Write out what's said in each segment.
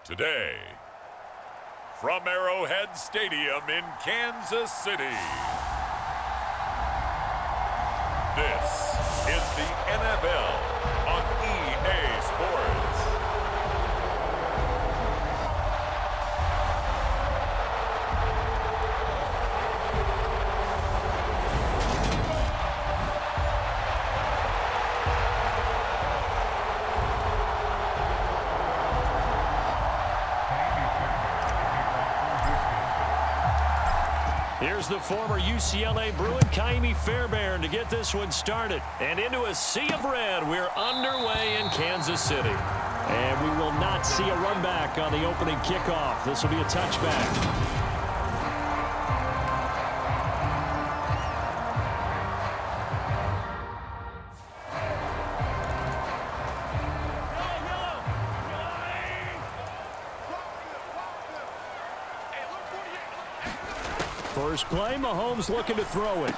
Today, from Arrowhead Stadium in Kansas City, this is the NFL on EA Sports. Here's the former UCLA Bruin, Kaimi Fairbairn, to get this one started. And into a sea of red, we're underway in Kansas City. And we will not see a run back on the opening kickoff. This will be a touchback. First play, Mahomes looking to throw it.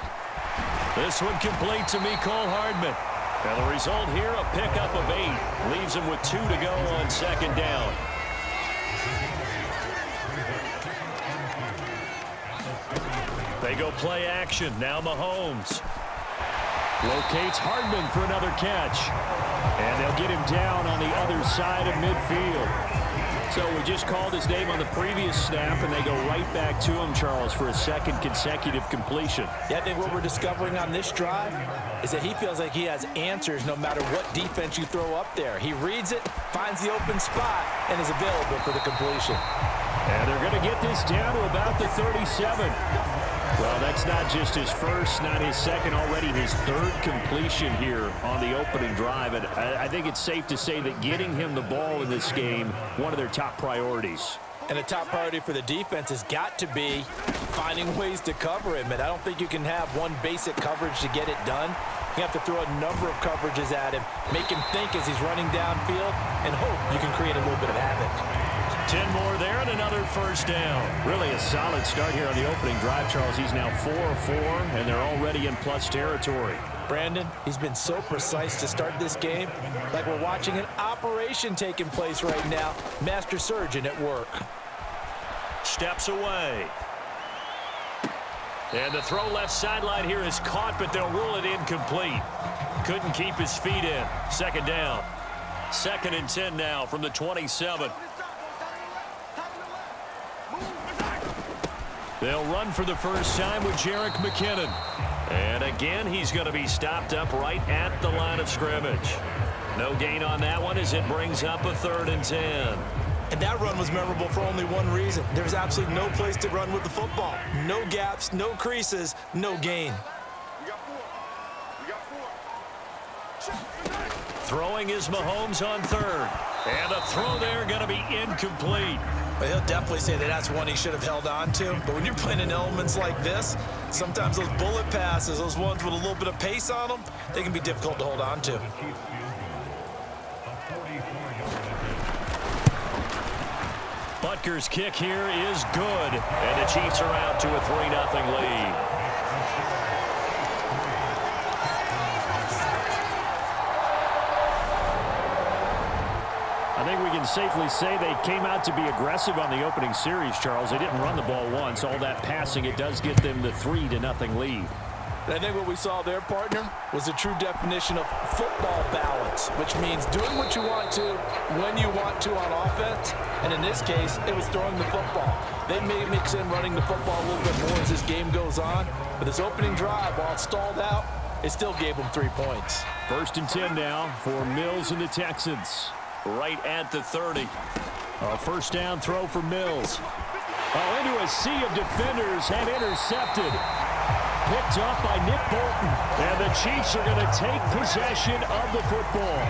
This one complete to Mecole Hardman. And the result here, a pickup of 8. Leaves him with 2 to go on second down. They go play action. Now Mahomes locates Hardman for another catch. And they'll get him down on the other side of midfield. So we just called his name on the previous snap, and they go right back to him, Charles, for a second consecutive completion. Yeah, I think what we're discovering on this drive is that he feels like he has answers no matter what defense you throw up there. He reads it, finds the open spot, and is available for the completion. And they're going to get this down to about the 37. Well, that's not just his first, not his second, already his third completion here on the opening drive. And I think it's safe to say that getting him the ball in this game, one of their top priorities. And a top priority for the defense has got to be finding ways to cover him. And I don't think you can have one basic coverage to get it done. You have to throw a number of coverages at him, make him think as he's running downfield, and hope you can create a little bit of havoc. 10 more there and another first down. Really a solid start here on the opening drive, Charles. He's now 4 of 4, and they're already in plus territory. Brandon, he's been so precise to start this game, like we're watching an operation taking place right now. Master surgeon at work. Steps away. And the throw left sideline here is caught, but they'll rule it incomplete. Couldn't keep his feet in. Second down. 2nd and 10 now from the 27. They'll run for the first time with Jerick McKinnon. And again, he's going to be stopped up right at the line of scrimmage. No gain on that one as it brings up a 3rd and 10. And that run was memorable for only one reason. There's absolutely no place to run with the football. No gaps, no creases, no gain. Throwing is Mahomes on 3rd. And a throw there going to be incomplete. Well, he'll definitely say that that's one he should have held on to. But when you're playing in elements like this, sometimes those bullet passes, those ones with a little bit of pace on them, they can be difficult to hold on to. Butker's kick here is good. And the Chiefs are out to a 3-0 lead. I think we can safely say they came out to be aggressive on the opening series, Charles. They didn't run the ball once. All that passing, it does get them the 3-0 lead. And I think what we saw there, partner, was a true definition of football balance, which means doing what you want to when you want to on offense. And in this case, it was throwing the football. They may mix in running the football a little bit more as this game goes on. But this opening drive, while it stalled out, it still gave them 3 points. 1st and 10 now for Mills and the Texans. Right at the 30. A first down throw for Mills. Into a sea of defenders and intercepted. Picked up by Nick Bolton. And the Chiefs are going to take possession of the football.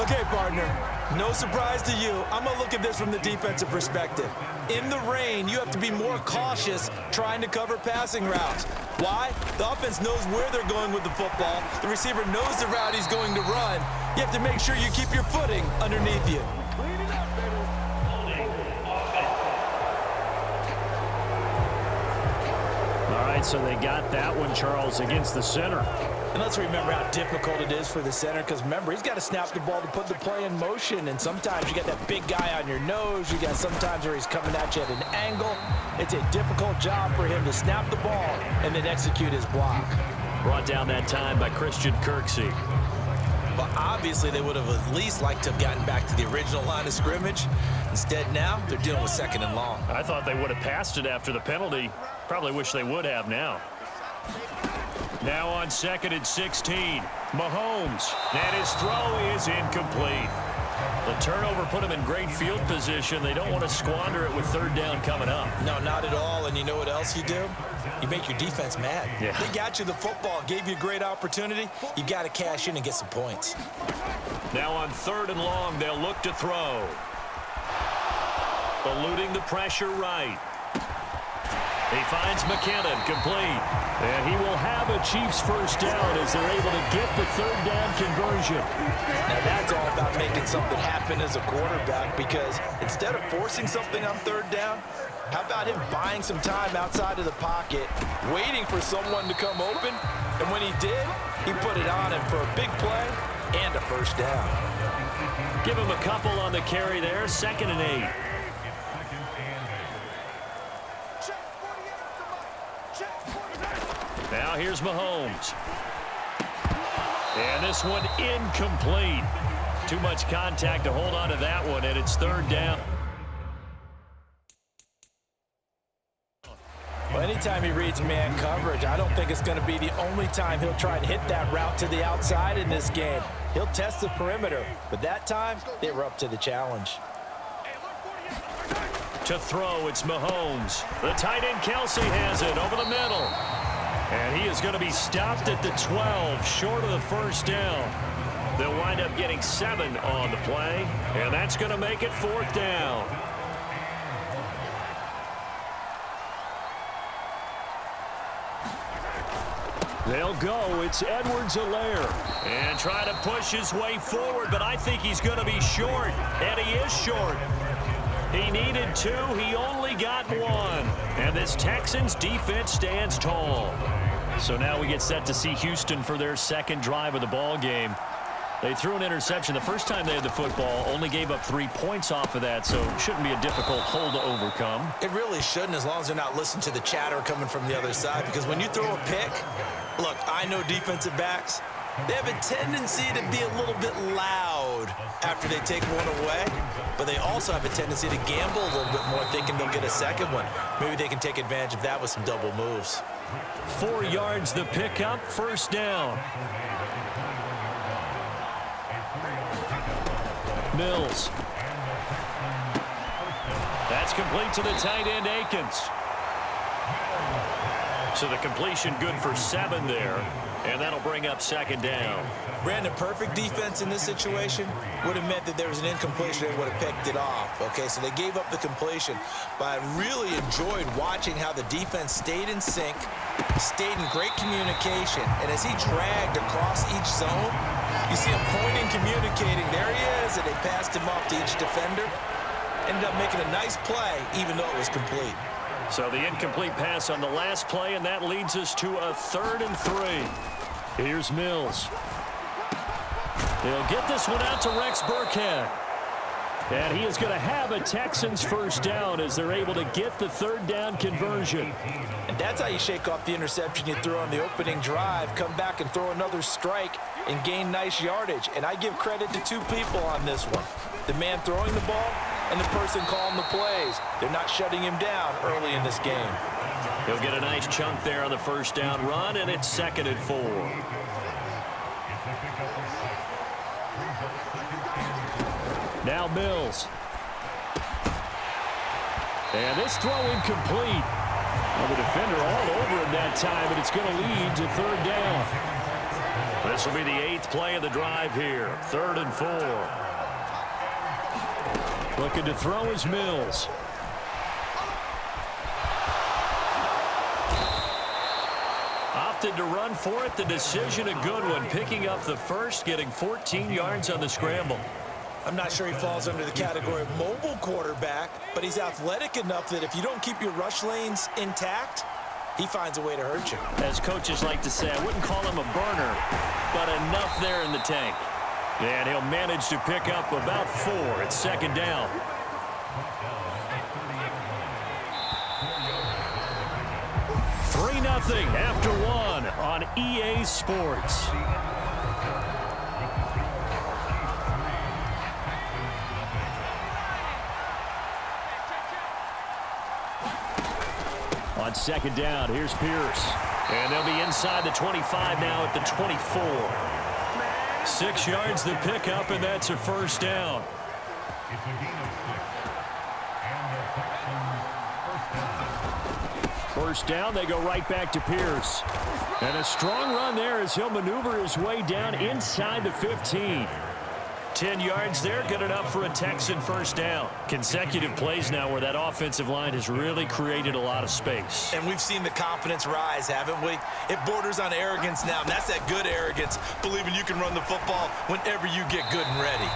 Okay, partner. No surprise to you. I'm going to look at this from the defensive perspective. In the rain, you have to be more cautious trying to cover passing routes. Why? The offense knows where they're going with the football. The receiver knows the route he's going to run. You have to make sure you keep your footing underneath you. All right, so they got that one, Charles, against the center. And let's remember how difficult it is for the center, because remember, he's got to snap the ball to put the play in motion, and sometimes you got that big guy on your nose. You got sometimes where he's coming at you at an angle. It's a difficult job for him to snap the ball and then execute his block. Brought down that time by Christian Kirksey. But obviously they would have at least liked to have gotten back to the original line of scrimmage. Instead now, they're dealing with 2nd and long. I thought they would have passed it after the penalty. Probably wish they would have now. Now on 2nd and 16, Mahomes, and his throw is incomplete. The turnover put him in great field position. They don't want to squander it with 3rd down coming up. No, not at all. And you know what else you do? You make your defense mad. Yeah. They got you the football, gave you a great opportunity. You got to cash in and get some points. Now on 3rd and long, they'll look to throw. Eluding the pressure right. He finds McKinnon, complete. And he will have a Chiefs first down as they're able to get the 3rd down conversion. Now that's all about making something happen as a quarterback, because instead of forcing something on 3rd down, how about him buying some time outside of the pocket, waiting for someone to come open, and when he did, he put it on him for a big play and a first down. Give him a couple on the carry there, 2nd and 8. Now here's Mahomes. And this one incomplete. Too much contact to hold on to that one, and it's 3rd down. Well, anytime he reads man coverage, I don't think it's going to be the only time he'll try to hit that route to the outside in this game. He'll test the perimeter, but that time, they were up to the challenge. To throw, it's Mahomes. The tight end Kelsey has it over the middle. And he is going to be stopped at the 12, short of the first down. They'll wind up getting 7 on the play, and that's going to make it 4th down. They'll go. It's Edwards-Helaire. And try to push his way forward, but I think he's going to be short. And he is short. He needed 2. He only got 1. And this Texans defense stands tall. So now we get set to see Houston for their 2nd drive of the ball game. They threw an interception the first time they had the football, only gave up 3 points off of that, so it shouldn't be a difficult hole to overcome. It really shouldn't, as long as they're not listening to the chatter coming from the other side, because when you throw a pick, look, I know defensive backs, they have a tendency to be a little bit loud after they take one away, but they also have a tendency to gamble a little bit more, thinking they'll get a 2nd one. Maybe they can take advantage of that with some double moves. 4 yards the pickup, 1st down. Mills. That's complete to the tight end, Akins. So the completion good for 7 there, and that'll bring up 2nd down. Brandon, perfect defense in this situation would have meant that there was an incompletion. They would have picked it off. Okay, so they gave up the completion, but I really enjoyed watching how the defense stayed in sync, stayed in great communication, and as he dragged across each zone, you see him pointing, communicating. There he is, and they passed him off to each defender. Ended up making a nice play, even though it was complete. So the incomplete pass on the last play, and that leads us to a 3rd and 3. Here's Mills. They'll get this one out to Rex Burkhead. And he is going to have a Texans first down as they're able to get the 3rd down conversion. And that's how you shake off the interception you threw on the opening drive, come back and throw another strike and gain nice yardage. And I give credit to 2 people on this one. The man throwing the ball and the person calling the plays. They're not shutting him down early in this game. He'll get a nice chunk there on the first down run, and it's 2nd and 4. Now Mills. And this throw incomplete. Well, the defender all over him that time, but it's going to lead to 3rd down. This will be the 8th play of the drive here. 3rd and 4. Looking to throw is Mills. Opted to run for it. The decision a good one. Picking up the first, getting 14 yards on the scramble. I'm not sure he falls under the category of mobile quarterback, but he's athletic enough that if you don't keep your rush lanes intact, he finds a way to hurt you. As coaches like to say, I wouldn't call him a burner, but enough there in the tank. And he'll manage to pick up about 4 at second down. Nothing after 1 on EA Sports. On second down, here's Pierce. And they'll be inside the 25 now at the 24. 6 yards the pickup, and that's a first down. First down, they go right back to Pierce. And a strong run there as he'll maneuver his way down inside the 15. 10 yards there, good enough for a Texan first down. Consecutive plays now where that offensive line has really created a lot of space. And we've seen the confidence rise, haven't we? It borders on arrogance now, and that's that good arrogance, believing you can run the football whenever you get good and ready.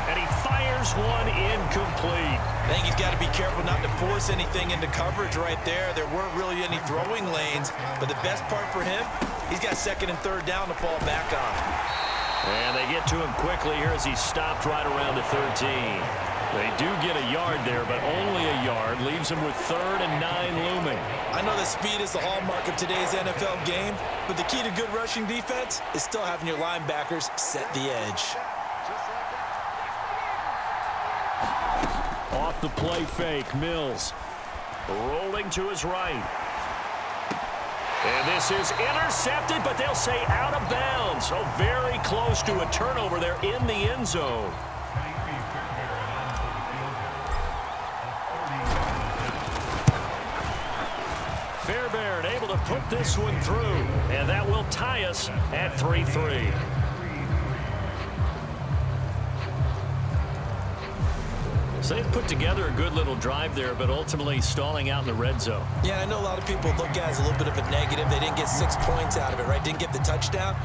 And he fires one incomplete. I think he's got to be careful not to force anything into coverage right there. There weren't really any throwing lanes, but the best part for him, he's got second and third down to fall back on. And they get to him quickly here as he's stopped right around the 13. They do get a yard there, but only a yard. Leaves him with 3rd and 9 looming. I know that speed is the hallmark of today's NFL game, but the key to good rushing defense is still having your linebackers set the edge. Off the play fake, Mills. Rolling to his right. And this is intercepted, but they'll say out of bounds. So very close to a turnover there in the end zone. Fairbairn able to put this one through, and that will tie us at 3-3. So they've put together a good little drive there, but ultimately stalling out in the red zone. Yeah, I know a lot of people look at it as a little bit of a negative. They didn't get 6 points out of it, right? Didn't get the touchdown.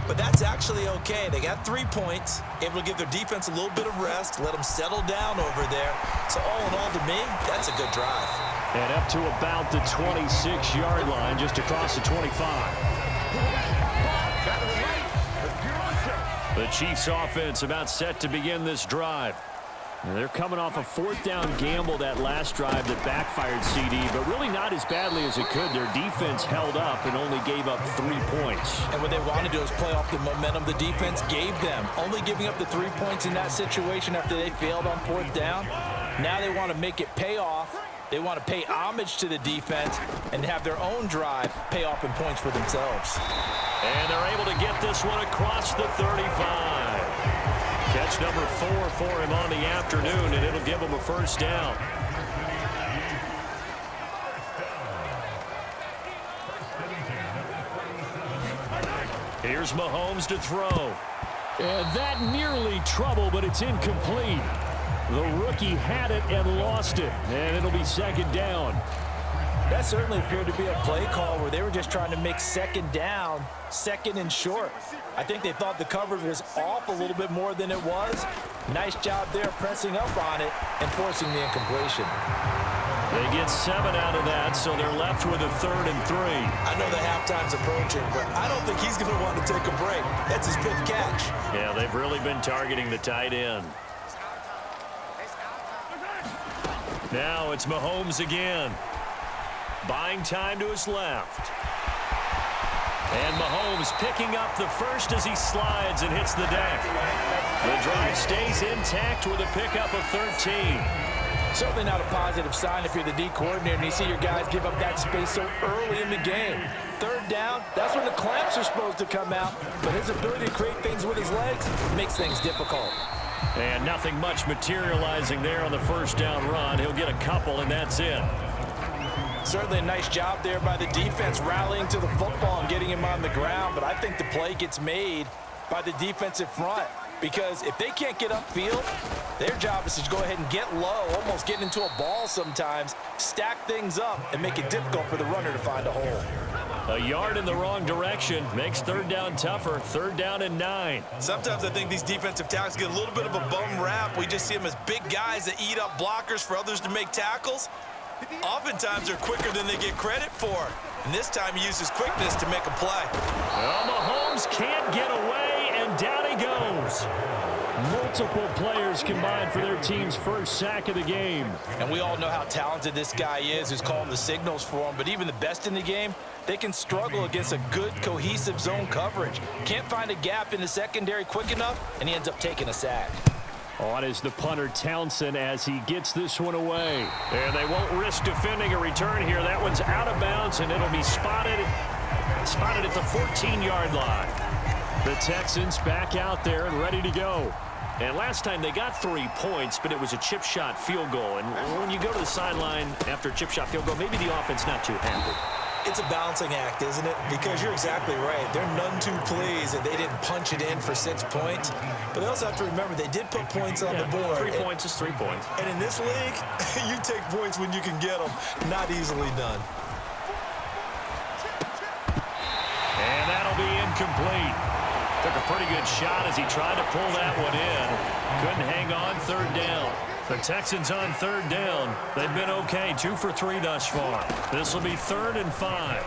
But that's actually okay. They got 3 points, able to give their defense a little bit of rest, let them settle down over there. So all in all, to me, that's a good drive. And up to about the 26-yard line, just across the 25. The Chiefs offense about set to begin this drive. They're coming off a 4th down gamble that last drive that backfired CD, but really not as badly as it could. Their defense held up and only gave up 3 points. And what they want to do is play off the momentum the defense gave them. Only giving up the 3 points in that situation after they failed on 4th down. Now they want to make it pay off. They want to pay homage to the defense and have their own drive pay off in points for themselves. And they're able to get this one across the 35. Catch number 4 for him on the afternoon, and it'll give him a first down. Here's Mahomes to throw. And that nearly trouble, but it's incomplete. The rookie had it and lost it, and it'll be second down. That certainly appeared to be a play call where they were just trying to make second down, second and short. I think they thought the coverage was off a little bit more than it was. Nice job there pressing up on it and forcing the incompletion. They get 7 out of that, so they're left with a 3rd and 3. I know the halftime's approaching, but I don't think he's going to want to take a break. That's his 5th catch. Yeah, they've really been targeting the tight end. Now it's Mahomes again. Buying time to his left. And Mahomes picking up the first as he slides and hits the deck. The drive stays intact with a pickup of 13. Certainly not a positive sign if you're the D coordinator and you see your guys give up that space so early in the game. 3rd down, that's when the clamps are supposed to come out. But his ability to create things with his legs makes things difficult. And nothing much materializing there on the first down run. He'll get a couple, and that's it. Certainly a nice job there by the defense rallying to the football and getting him on the ground. But I think the play gets made by the defensive front. Because if they can't get upfield, their job is to go ahead and get low, almost get into a ball sometimes, stack things up, and make it difficult for the runner to find a hole. A yard in the wrong direction makes 3rd down tougher. 3rd down and 9. Sometimes I think these defensive tackles get a little bit of a bum rap. We just see them as big guys that eat up blockers for others to make tackles. Oftentimes they're quicker than they get credit for. And this time he used his quickness to make a play. Well, Mahomes can't get away, and down he goes. Multiple players combined for their team's first sack of the game. And we all know how talented this guy is who's calling the signals for him. But even the best in the game, they can struggle against a good, cohesive zone coverage. Can't find a gap in the secondary quick enough, and he ends up taking a sack. On is the punter Townsend as he gets this one away. And they won't risk defending a return here. That one's out of bounds, and it'll be spotted at the 14-yard line. The Texans back out there and ready to go. And last time they got 3 points, but it was a chip shot field goal. And when you go to the sideline after a chip shot field goal, maybe the offense not too happy. It's a balancing act, isn't it? Because you're exactly right. They're none too pleased that they didn't punch it in for 6 points. But they also have to remember they did put points on the board. 3 points is 3 points. And in this league, you take points when you can get them. Not easily done. And that'll be incomplete. Took a pretty good shot as he tried to pull that one in. Couldn't hang on. Third down. The Texans on third down. They've been okay. 2 for 3 thus far. This will be 3rd and 5.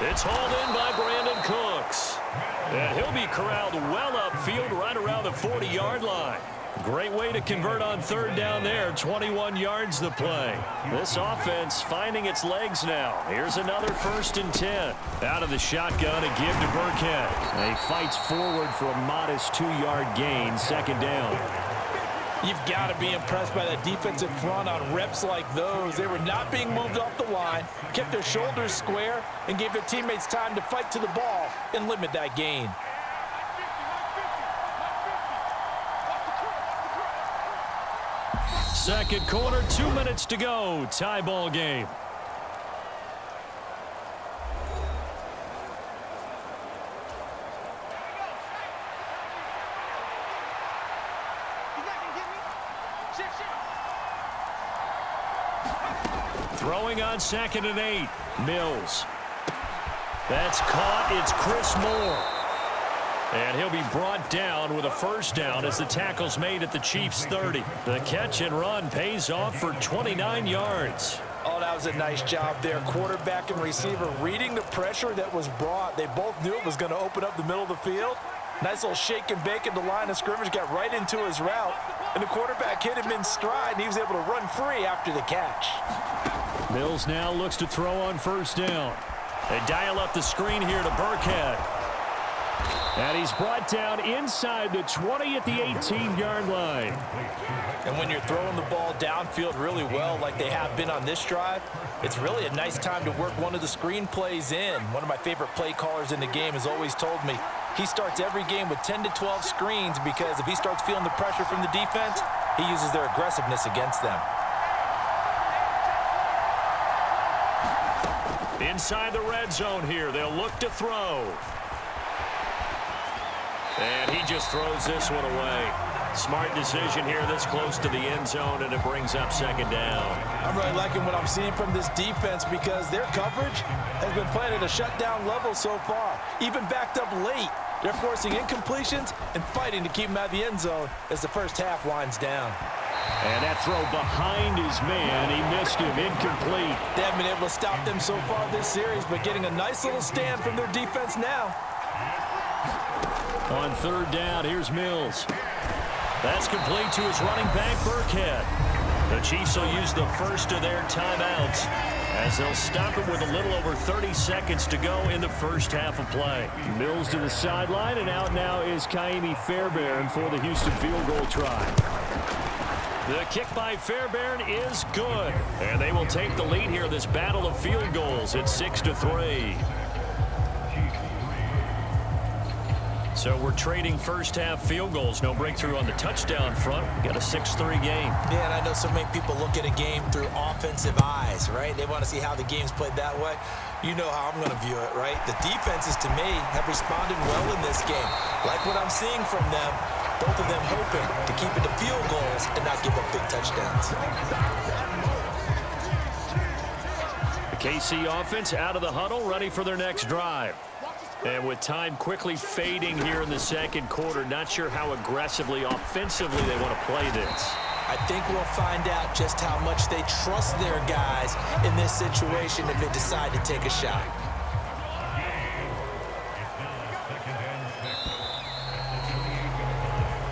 It's hauled in by Brandon Cooks. And he'll be corralled well upfield right around the 40-yard line. Great way to convert on third down there. 21 yards the play. This offense finding its legs now. Here's another 1st and 10. Out of the shotgun, a give to Burkhead. He fights forward for a modest 2-yard gain. 2nd down. You've got to be impressed by that defensive front on reps like those. They were not being moved off the line, kept their shoulders square, and gave their teammates time to fight to the ball and limit that gain. Second quarter, 2 minutes to go. Tie ball game. Throwing on 2nd and 8. Mills. That's caught. It's Chris Moore. And he'll be brought down with a 1st down as the tackle's made at the Chiefs' 30. The catch and run pays off for 29 yards. Oh, that was a nice job there. Quarterback and receiver reading the pressure that was brought. They both knew it was going to open up the middle of the field. Nice little shake and bake at the line of scrimmage, got right into his route. And the quarterback hit him in stride, and he was able to run free after the catch. Mills now looks to throw on 1st down. They dial up the screen here to Burkhead. And he's brought down inside the 20 at the 18-yard line. And when you're throwing the ball downfield really well like they have been on this drive, it's really a nice time to work one of the screen plays in. One of my favorite play callers in the game has always told me he starts every game with 10 to 12 screens because if he starts feeling the pressure from the defense, he uses their aggressiveness against them. Inside the red zone here, they'll look to throw. And he just throws this one away. Smart decision here this close to the end zone, and it brings up 2nd down. I'm really liking what I'm seeing from this defense because their coverage has been playing at a shutdown level so far. Even backed up late, they're forcing incompletions and fighting to keep them out of the end zone as the first half winds down. And that throw behind his man, he missed him, incomplete. They haven't been able to stop them so far this series, but getting a nice little stand from their defense now. On 3rd down, here's Mills. That's complete to his running back, Burkhead. The Chiefs will use the first of their timeouts as they'll stop it with a little over 30 seconds to go in the first half of play. Mills to the sideline, and out now is Kaimi Fairbairn for the Houston field goal try. The kick by Fairbairn is good, and they will take the lead here in this battle of field goals. It's 6-3. So we're trading first half field goals. No breakthrough on the touchdown front. We got a 6-3 game. Yeah, and I know so many people look at a game through offensive eyes, right? They want to see how the game's played that way. You know how I'm going to view it, right? The defenses, to me, have responded well in this game. Like what I'm seeing from them, both of them hoping to keep it to field goals and not give up big touchdowns. The KC offense out of the huddle, ready for their next drive. And with time quickly fading here in the second quarter, not sure how aggressively, offensively they want to play this. I think we'll find out just how much they trust their guys in this situation if they decide to take a shot.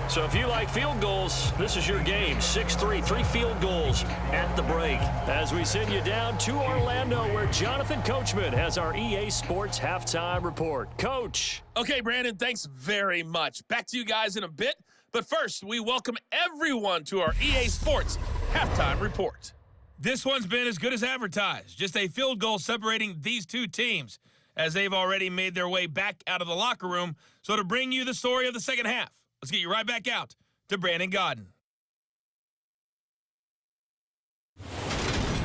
So if you like field goals, this is your game. 6-3, 3 field goals at the break. As we send you down to Orlando, where Jonathan Coachman has our EA Sports Halftime Report. Coach. Okay, Brandon, thanks very much. Back to you guys in a bit. But first, we welcome everyone to our EA Sports Halftime Report. This one's been as good as advertised. Just a field goal separating these two teams, as they've already made their way back out of the locker room. So to bring you the story of the second half, let's get you right back out to Brandon Godden.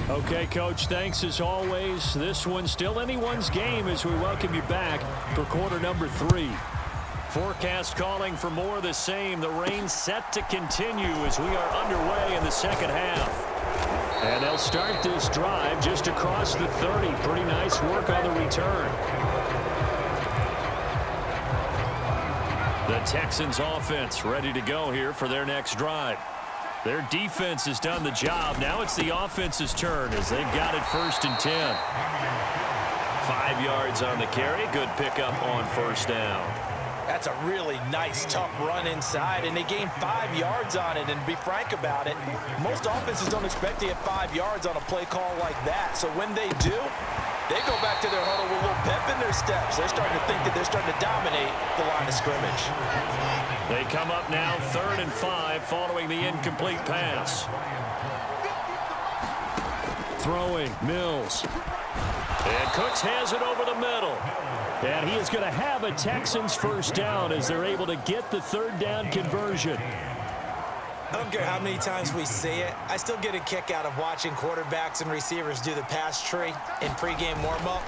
Okay, Coach, thanks as always. This one's still anyone's game as we welcome you back for quarter number 3. Forecast calling for more of the same. The rain set to continue as we are underway in the second half. And they'll start this drive just across the 30. Pretty nice work on the return. The Texans offense ready to go here for their next drive. Their defense has done the job. Now it's the offense's turn as they've got it 1st and 10. 5 yards on the carry. Good pickup on first down. That's a really nice, tough run inside, and they gained 5 yards on it. And to be frank about it, most offenses don't expect to get 5 yards on a play call like that. So when they do, they go back to their huddle with a little pep in their steps. They're starting to think that they're starting to dominate the line of scrimmage. They come up now 3rd and 5 following the incomplete pass. Throwing, Mills. And Cooks has it over the middle. And he is going to have a Texans first down as they're able to get the 3rd down conversion. I don't care how many times we see it. I still get a kick out of watching quarterbacks and receivers do the pass tree in pregame warm-up.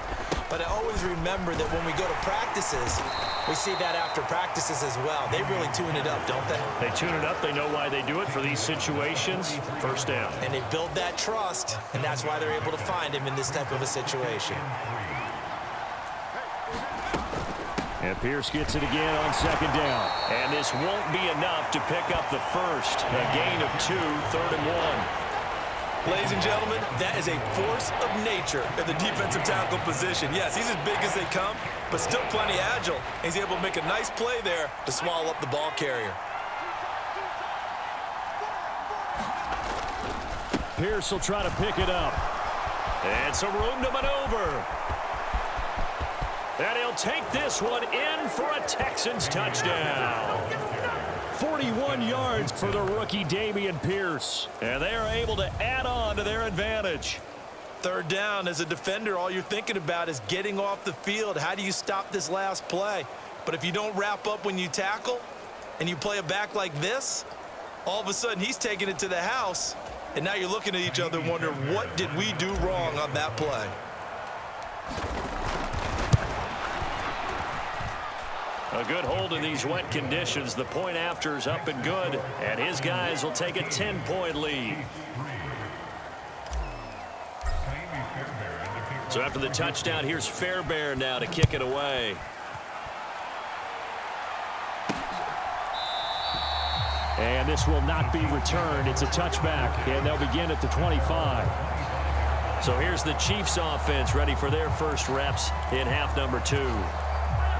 But I always remember that when we go to practices, we see that after practices as well. They really tune it up, don't they? They tune it up. They know why they do it for these situations. First down. And they build that trust, and that's why they're able to find him in this type of a situation. And Pierce gets it again on 2nd down. And this won't be enough to pick up the first. A gain of 2, 3rd and 1. Ladies and gentlemen, that is a force of nature at the defensive tackle position. Yes, he's as big as they come, but still plenty agile. He's able to make a nice play there to swallow up the ball carrier. Pierce will try to pick it up. And some room to maneuver. And he'll take this one in for a Texans touchdown. 41 yards for the rookie Dameon Pierce. And they are able to add on to their advantage. 3rd down, as a defender, all you're thinking about is getting off the field. How do you stop this last play? But if you don't wrap up when you tackle and you play it back like this, all of a sudden he's taking it to the house. And now you're looking at each other and wondering, what did we do wrong on that play? A good hold in these wet conditions. The point after is up and good. And his guys will take a 10-point lead. So after the touchdown, here's Fairbairn now to kick it away. And this will not be returned. It's a touchback, and they'll begin at the 25. So here's the Chiefs offense ready for their first reps in half number 2.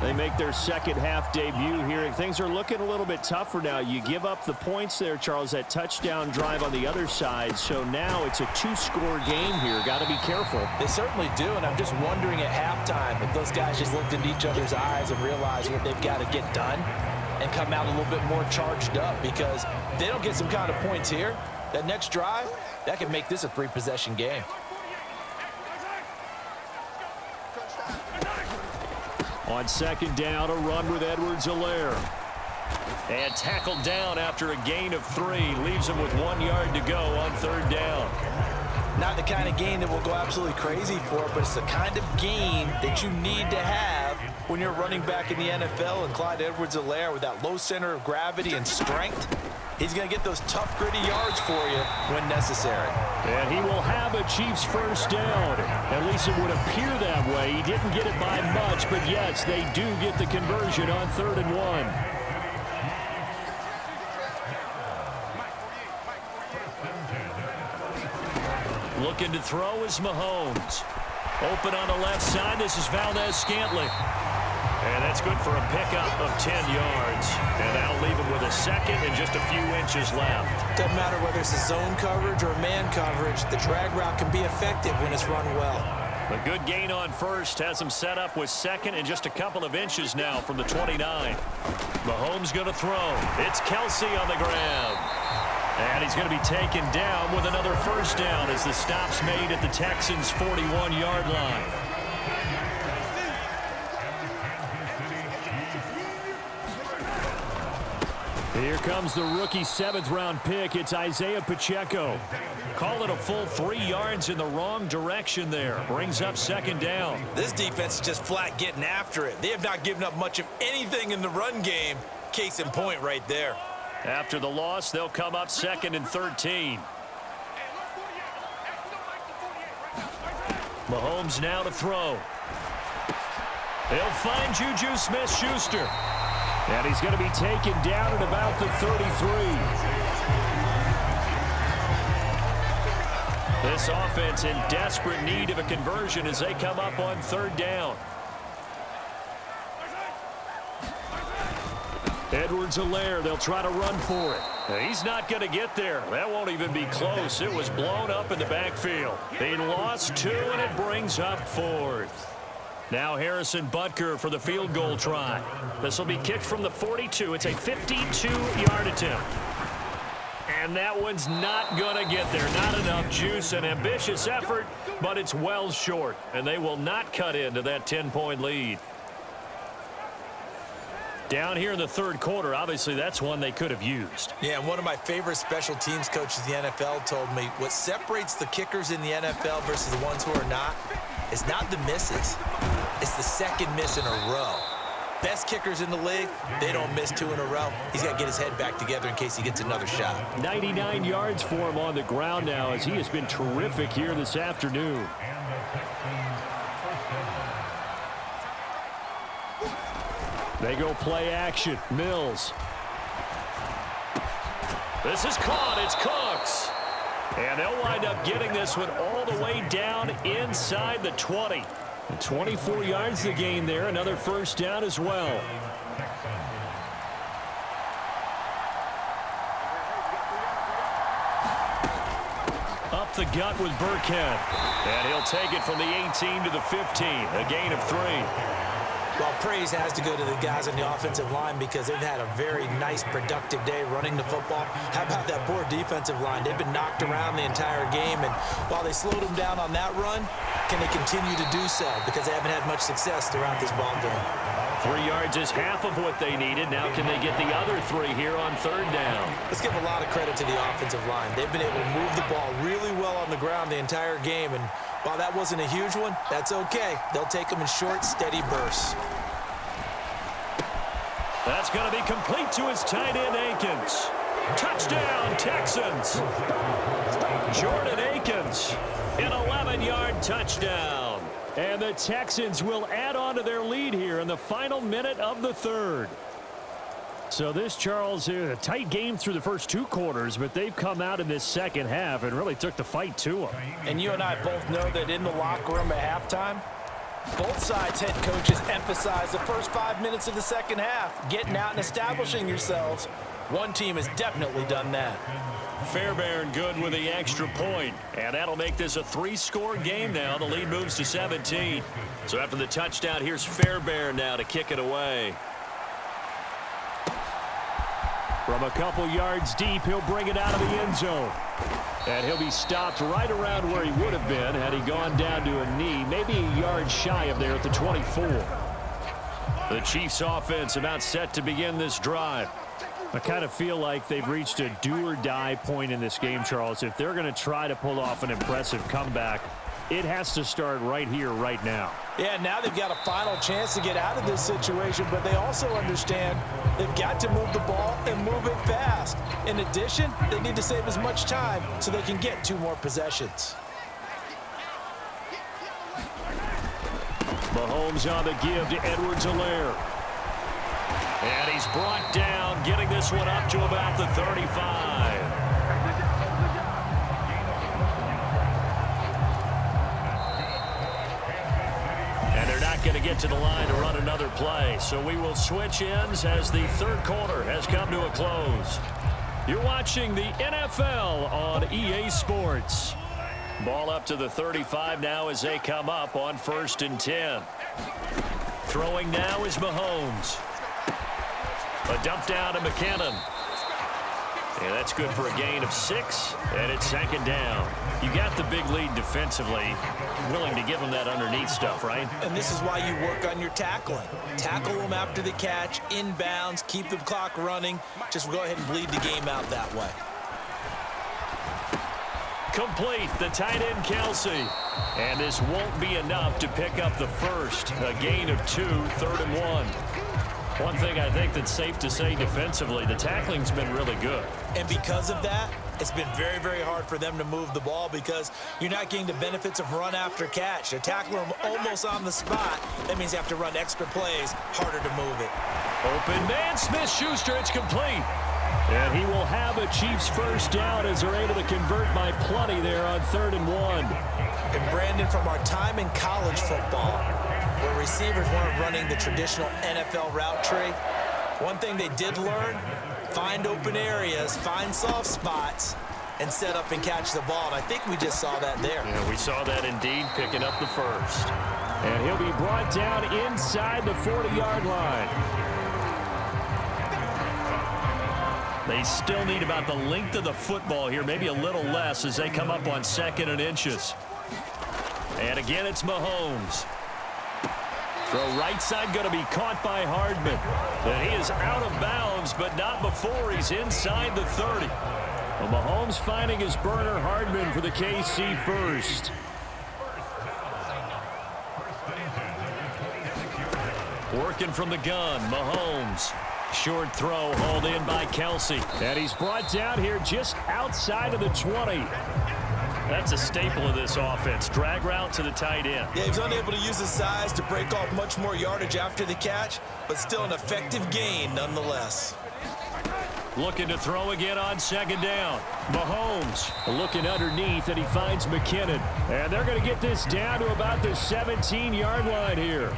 They make their second half debut here, and things are looking a little bit tougher now. You give up the points there, Charles, that touchdown drive on the other side. So now it's a 2-score game here. Got to be careful. They certainly do, and I'm just wondering at halftime if those guys just looked into each other's eyes and realized what they've got to get done and come out a little bit more charged up, because if they don't get some kind of points here, that next drive, that could make this a 3-possession game. On 2nd down, a run with Edwards-Helaire. And tackled down after a gain of 3. Leaves him with 1 yard to go on 3rd down. Not the kind of gain that we'll go absolutely crazy for, but it's the kind of gain that you need to have when you're running back in the NFL. And Clyde Edwards-Helaire, with that low center of gravity and strength, he's going to get those tough, gritty yards for you when necessary. And he will have a Chiefs first down. At least it would appear that way. He didn't get it by much, but yes, they do get the conversion on 3rd and 1. Looking to throw is Mahomes. Open on the left side. This is Valdez-Scantling. And that's good for a pickup of 10 yards. And that'll leave him with a second and just a few inches left. Doesn't matter whether it's a zone coverage or man coverage. The drag route can be effective when it's run well. A good gain on first has him set up with second and just a couple of inches now from the 29. Mahomes going to throw. It's Kelsey on the ground. And he's going to be taken down with another first down as the stop's made at the Texans' 41-yard line. Here comes the rookie 7th-round pick. It's Isaiah Pacheco. Call it a full 3 yards in the wrong direction there. Brings up second down. This defense is just flat getting after it. They have not given up much of anything in the run game. Case in point right there. After the loss, they'll come up 2nd and 13. Mahomes now to throw. He'll find Juju Smith-Schuster. And he's going to be taken down at about the 33. This offense in desperate need of a conversion as they come up on 3rd down. Edwards-Helaire, they'll try to run for it. Now, he's not going to get there. That won't even be close. It was blown up in the backfield. They lost 2, and it brings up 4th. Now Harrison Butker for the field goal try. This will be kicked from the 42. It's a 52-yard attempt. And that one's not going to get there. Not enough juice. An ambitious effort, but it's well short. And they will not cut into that 10-point lead. Down here in the 3rd quarter, obviously that's one they could have used. Yeah, and one of my favorite special teams coaches in the NFL told me what separates the kickers in the NFL versus the ones who are not is not the misses. It's the second miss in a row. Best kickers in the league, they don't miss 2 in a row. He's got to get his head back together in case he gets another shot. 99 yards for him on the ground now as he has been terrific here this afternoon. They go play action. Mills. This is caught. It's Cooks. And they'll wind up getting this one all the way down inside the 20. 24 yards to gain there. Another first down as well. Up the gut with Burkhead. And he'll take it from the 18 to the 15. A gain of 3. Well, praise has to go to the guys on the offensive line because they've had a very nice, productive day running the football. How about that poor defensive line? They've been knocked around the entire game, and while they slowed them down on that run, can they continue to do so? Because they haven't had much success throughout this ball game. 3 yards is half of what they needed. Now can they get the other 3 here on 3rd down? Let's give a lot of credit to the offensive line. They've been able to move the ball really well on the ground the entire game, and while that wasn't a huge one, that's okay. They'll take them in short, steady bursts. That's going to be complete to his tight end, Akins. Touchdown, Texans. Jordan Akins, an 11-yard touchdown. And the Texans will add on to their lead here in the final minute of the 3rd. So this, Charles, a tight game through the first 2 quarters, but they've come out in this second half and really took the fight to them. And you and I both know that in the locker room at halftime, both sides' head coaches emphasize the first 5 minutes of the second half, getting out and establishing yourselves. One team has definitely done that. Fairbairn good with the extra point, and that'll make this a 3-score game now. The lead moves to 17. So after the touchdown, here's Fairbairn now to kick it away. From a couple yards deep, he'll bring it out of the end zone. And he'll be stopped right around where he would have been had he gone down to a knee, maybe a yard shy of there at the 24. The Chiefs offense about set to begin this drive. I kind of feel like they've reached a do-or-die point in this game, Charles. If they're going to try to pull off an impressive comeback, it has to start right here, right now. Yeah, now they've got a final chance to get out of this situation, but they also understand they've got to move the ball and move it fast. In addition, they need to save as much time so they can get 2 more possessions. Mahomes on the give to Edwards-Helaire. And he's brought down, getting this one up to about the 35. not going to get to the line to run another play. So we will switch ends as the third quarter has come to a close. You're watching the NFL on EA Sports. Ball up to the 35 now as they come up on 1st and 10. Throwing now is Mahomes. A dump down to McKinnon. Yeah, that's good for a gain of 6, and it's 2nd down. You got the big lead defensively, willing to give them that underneath stuff, right? And this is why you work on your tackling. Tackle them after the catch, inbounds, keep the clock running. Just go ahead and bleed the game out that way. Complete, the tight end Kelsey. And this won't be enough to pick up the first. A gain of 2, 3rd and 1. One thing I think that's safe to say defensively, the tackling's been really good. And because of that, it's been very, very hard for them to move the ball because you're not getting the benefits of run after catch. They're tackling them almost on the spot. That means you have to run extra plays, harder to move it. Open man, Smith-Schuster, it's complete. And he will have a Chiefs first down as they're able to convert by plenty there on 3rd and 1. And Brandon, from our time in college football, where receivers weren't running the traditional NFL route tree, one thing they did learn, find open areas, find soft spots, and set up and catch the ball. And I think we just saw that there. Yeah, we saw that indeed, picking up the first. And he'll be brought down inside the 40-yard line. They still need about the length of the football here, maybe a little less as they come up on 2nd and inches. And again, it's Mahomes. Throw right side going to be caught by Hardman. And he is out of bounds, but not before he's inside the 30. Well, Mahomes finding his burner, Hardman for the KC first. Working from the gun, Mahomes. Short throw hauled in by Kelsey. And he's brought down here just outside of the 20. That's a staple of this offense. Drag route to the tight end. Yeah, he's unable to use his size to break off much more yardage after the catch, but still an effective gain nonetheless. Looking to throw again on 2nd down. Mahomes looking underneath, and he finds McKinnon. And they're going to get this down to about the 17-yard line here.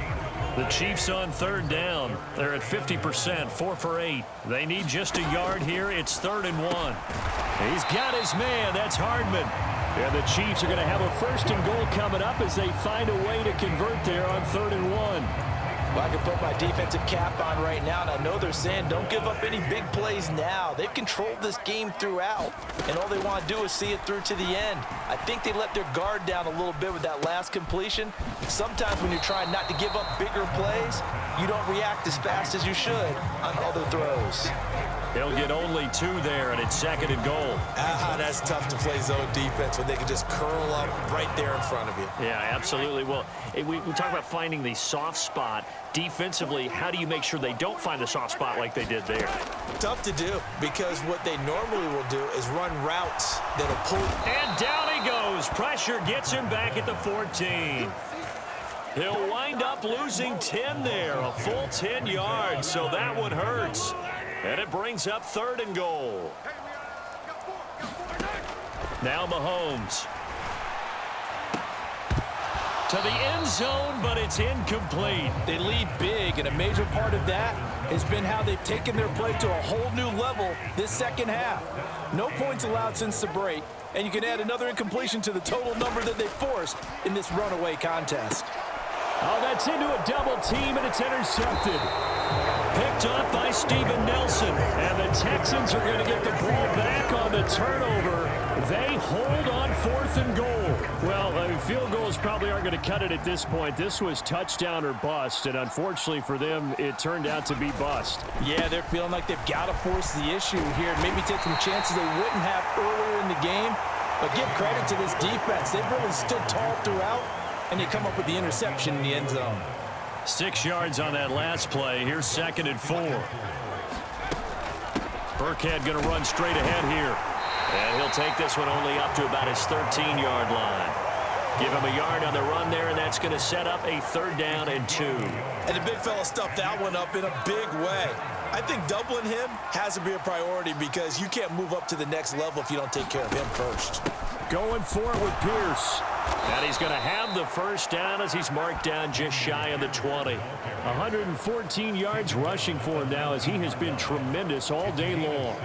The Chiefs on 3rd down. They're at 50%, 4 for 8. They need just a yard here. It's 3rd and 1. He's got his man. That's Hardman. And the Chiefs are going to have a 1st and goal coming up as they find a way to convert there on 3rd and 1. Well, I can put my defensive cap on right now, and I know they're saying don't give up any big plays now. They've controlled this game throughout, and all they want to do is see it through to the end. I think they let their guard down a little bit with that last completion. Sometimes when you're trying not to give up bigger plays, you don't react as fast as you should on other throws. They'll get only 2 there, and it's 2nd and goal. That's tough to play zone defense when they can just curl up right there in front of you. Yeah, absolutely. Well, we talk about finding the soft spot. Defensively, how do you make sure they don't find the soft spot like they did there? Tough to do because what they normally will do is run routes that'll pull. And down he goes. Pressure gets him back at the 14. He'll wind up losing 10 there, a full 10 yards, so that one hurts. And it brings up 3rd and goal. Now Mahomes. To the end zone, but it's incomplete. They lead big, and a major part of that has been how they've taken their play to a whole new level this second half. No points allowed since the break, and you can add another incompletion to the total number that they forced in this runaway contest. Oh, that's into a double team, and it's intercepted. Picked up by Steven Nelson, and the Texans are going to get the ball back on the turnover. They hold on 4th and goal. Well, field goals probably aren't going to cut it at this point. This was touchdown or bust, and unfortunately for them, it turned out to be bust. Yeah, they're feeling like they've got to force the issue here, maybe take some chances they wouldn't have earlier in the game. But give credit to this defense. They've really stood tall throughout, and they come up with the interception in the end zone. 6 yards on that last play. Here's 2nd and 4. Burkhead going to run straight ahead here. And he'll take this one only up to about his 13-yard line. Give him a yard on the run there, and that's going to set up a 3rd down and 2. And the big fella stuffed that one up in a big way. I think doubling him has to be a priority because you can't move up to the next level if you don't take care of him first. Going for it with Pierce. And he's going to have the first down as he's marked down just shy of the 20. 114 yards rushing for him now as he has been tremendous all day long.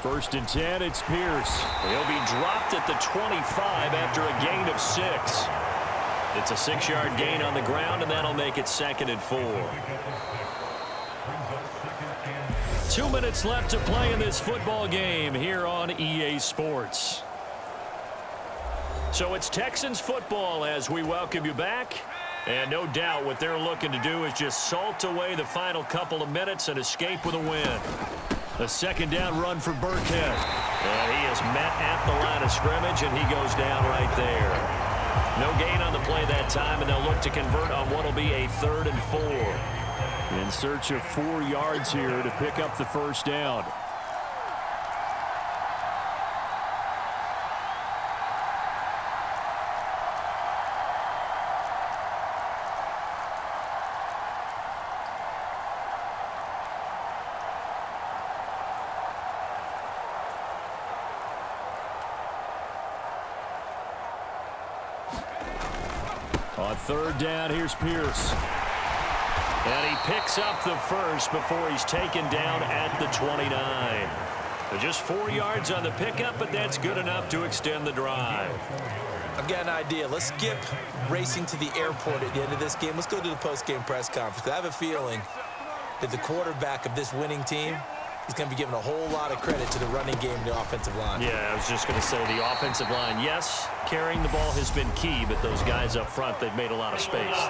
First and 10, it's Pierce. He'll be dropped at the 25 after a gain of 6. It's a 6-yard gain on the ground, and that'll make it 2nd and 4. 2 minutes left to play in this football game here on EA Sports. So it's Texans football as we welcome you back. And no doubt what they're looking to do is just salt away the final couple of minutes and escape with a win. A 2nd down run for Burkhead. And he is met at the line of scrimmage, and he goes down right there. No gain on the play that time, and they'll look to convert on what will be a 3rd and 4. In search of 4 yards here to pick up the first down. On 3rd down, here's Pierce. And he picks up the first before he's taken down at the 29. Just 4 yards on the pickup, but that's good enough to extend the drive. I've got an idea. Let's skip racing to the airport at the end of this game. Let's go to the post-game press conference. I have a feeling that the quarterback of this winning team is going to be given a whole lot of credit to the running game and the offensive line. Yeah, I was just going to say the offensive line, yes, carrying the ball has been key, but those guys up front, they've made a lot of space.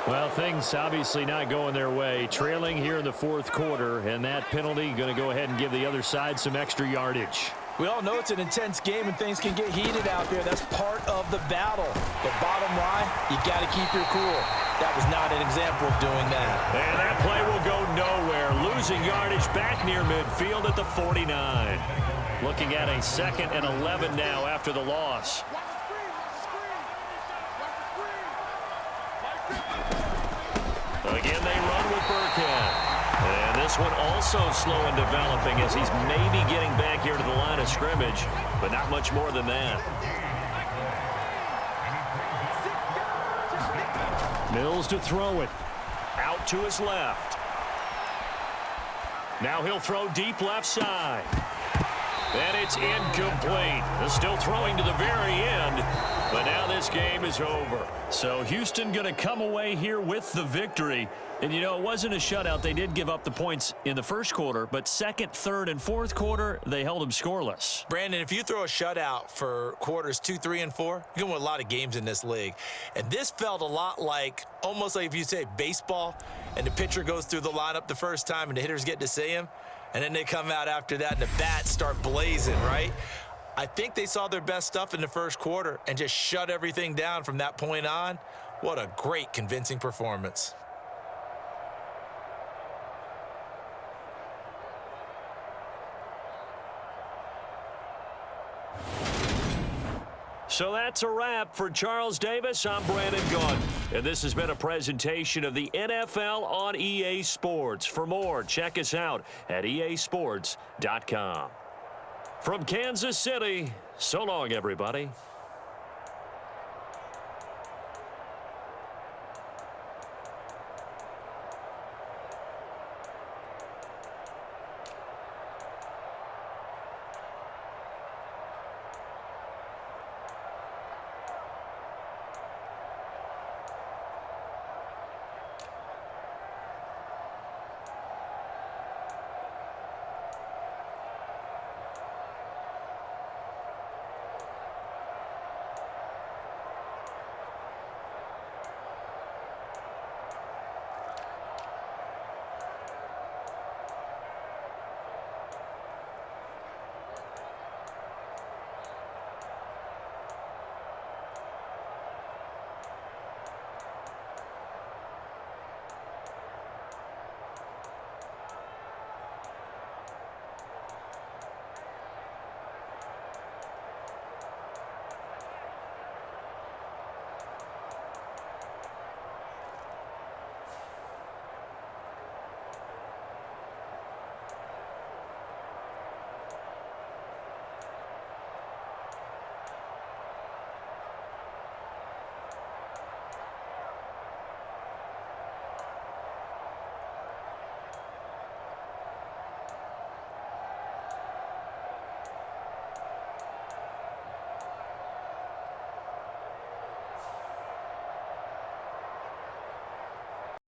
Well, things obviously not going their way. Trailing here in the 4th quarter, and that penalty going to go ahead and give the other side some extra yardage. We all know it's an intense game and things can get heated out there. That's part of the battle. But bottom line, you got to keep your cool. That was not an example of doing that. And that play will go nowhere. Losing yardage back near midfield at the 49. Looking at a 2nd and 11 now after the loss. Again, they run with Burkhead. And this one also slow in developing as he's maybe getting back here to the line of scrimmage, but not much more than that. Mills to throw it. Out to his left. Now he'll throw deep left side. And it's incomplete. Still throwing to the very end, but now this game is over. So Houston going to come away here with the victory. And, you know, it wasn't a shutout. They did give up the points in the 1st quarter, but 2nd, 3rd, and 4th quarter, they held them scoreless. Brandon, if you throw a shutout for quarters 2, 3, and 4, you're going to win a lot of games in this league. And this felt a lot like, almost like if you say baseball, and the pitcher goes through the lineup the first time and the hitters get to see him, and then they come out after that and the bats start blazing, right? I think they saw their best stuff in the 1st quarter and just shut everything down from that point on. What a great, convincing performance. So that's a wrap for Charles Davis. I'm Brandon Gunn, and this has been a presentation of the NFL on EA Sports. For more, check us out at easports.com. From Kansas City, so long, everybody.